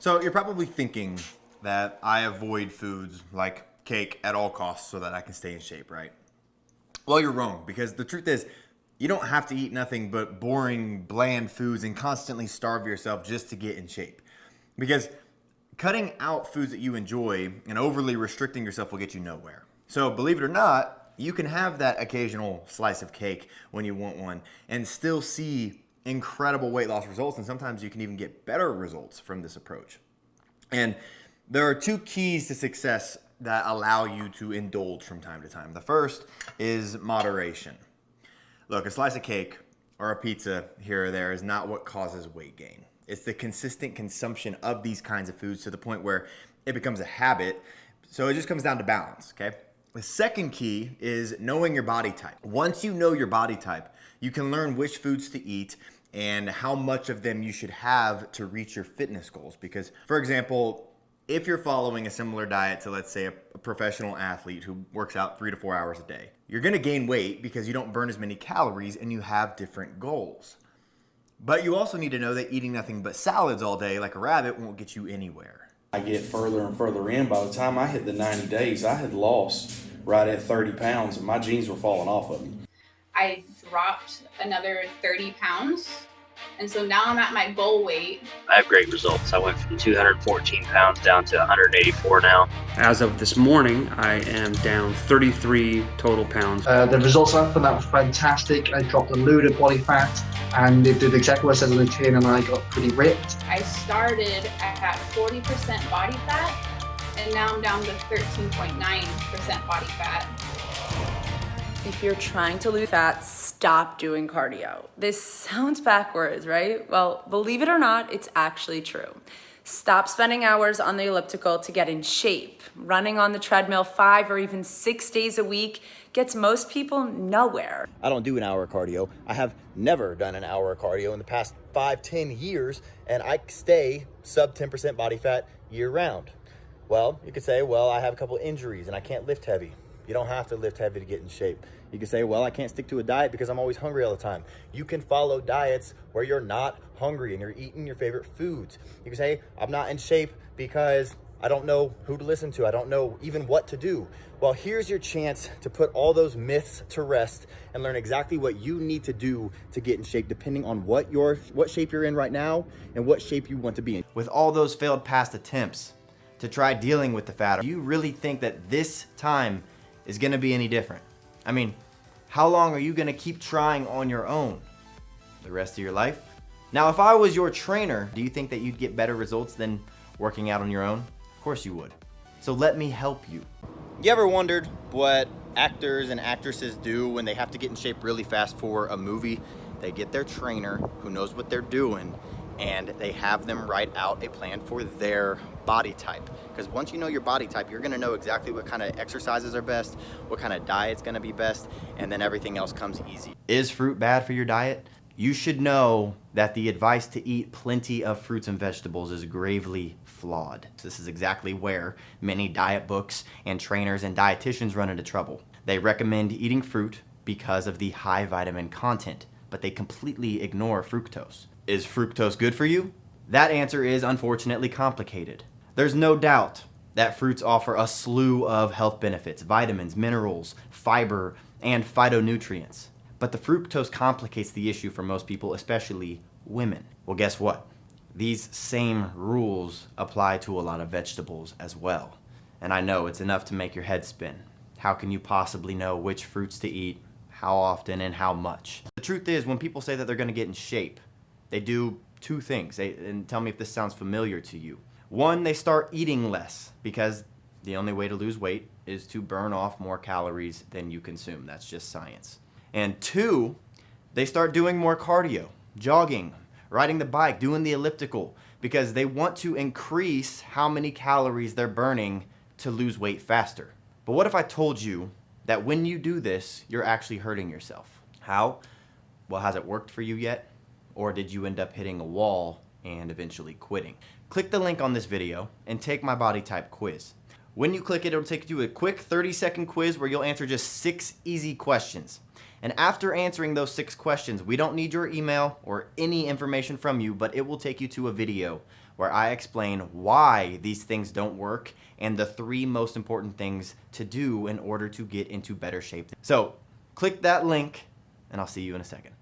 So you're probably thinking that I avoid foods like cake at all costs so that I can stay in shape, right? Well, you're wrong, because the truth is, you don't have to eat nothing but boring, bland foods and constantly starve yourself just to get in shape. Because cutting out foods that you enjoy and overly restricting yourself will get you nowhere. So believe it or not, you can have that occasional slice of cake when you want one and still see incredible weight loss results, and sometimes you can even get better results from this approach. And there are two keys to success that allow you to indulge from time to time. The first is moderation. Look, a slice of cake or a pizza here or there is not what causes weight gain. It's the consistent consumption of these kinds of foods to the point where it becomes a habit. So it just comes down to balance, okay? The second key is knowing your body type. Once you know your body type, you can learn which foods to eat and how much of them you should have to reach your fitness goals. Because, for example, if you're following a similar diet to, let's say, a professional athlete who works out 3 to 4 hours a day, you're gonna gain weight because you don't burn as many calories and you have different goals. But you also need to know that eating nothing but salads all day like a rabbit won't get you anywhere. I get further and further in. By the time I hit the 90 days, I had lost right at 30 pounds and my jeans were falling off of me. I dropped another 30 pounds. And so now I'm at my goal weight. I have great results. I went from 214 pounds down to 184 now. As of this morning, I am down 33 total pounds. The results from that were fantastic. I dropped a load of body fat and it did exactly what I said on the tin, and I got pretty ripped. I started at 40% body fat and now I'm down to 13.9% body fat. If you're trying to lose fat, stop doing cardio. This sounds backwards, right? Well, believe it or not, it's actually true. Stop spending hours on the elliptical to get in shape. Running on the treadmill 5 or even 6 days a week gets most people nowhere. I don't do an hour of cardio. I have never done an hour of cardio in the past 5-10 years, and I stay sub 10% body fat year round. Well, you could say, well, I have a couple injuries and I can't lift heavy. You don't have to lift heavy to get in shape. You can say, well, I can't stick to a diet because I'm always hungry all the time. You can follow diets where you're not hungry and you're eating your favorite foods. You can say, I'm not in shape because I don't know who to listen to. I don't know even what to do. Well, here's your chance to put all those myths to rest and learn exactly what you need to do to get in shape, depending on what shape you're in right now and what shape you want to be in. With all those failed past attempts to try dealing with the fat, do you really think that this time is gonna be any different? I mean, how long are you gonna keep trying on your own? The rest of your life? Now, if I was your trainer, do you think that you'd get better results than working out on your own? Of course you would. So let me help you. You ever wondered what actors and actresses do when they have to get in shape really fast for a movie? They get their trainer who knows what they're doing, and they have them write out a plan for their body type. Because once you know your body type, you're gonna know exactly what kind of exercises are best, what kind of diet's gonna be best, and then everything else comes easy. Is fruit bad for your diet? You should know that the advice to eat plenty of fruits and vegetables is gravely flawed. This is exactly where many diet books and trainers and dietitians run into trouble. They recommend eating fruit because of the high vitamin content, but they completely ignore fructose. Is fructose good for you? That answer is unfortunately complicated. There's no doubt that fruits offer a slew of health benefits, vitamins, minerals, fiber, and phytonutrients. But the fructose complicates the issue for most people, especially women. Well, guess what? These same rules apply to a lot of vegetables as well. And I know it's enough to make your head spin. How can you possibly know which fruits to eat, how often, and how much? The truth is, when people say that they're gonna get in shape, they do two things, and tell me if this sounds familiar to you. One, they start eating less because the only way to lose weight is to burn off more calories than you consume. That's just science. And two, they start doing more cardio, jogging, riding the bike, doing the elliptical, because they want to increase how many calories they're burning to lose weight faster. But what if I told you that when you do this, you're actually hurting yourself? How? Well, has it worked for you yet? Or did you end up hitting a wall and eventually quitting? Click the link on this video and take my body type quiz. When you click it, it'll take you to a quick 30-second quiz where you'll answer just 6 easy questions. And after answering those 6 questions, we don't need your email or any information from you, but it will take you to a video where I explain why these things don't work and the 3 most important things to do in order to get into better shape. So click that link and I'll see you in a second.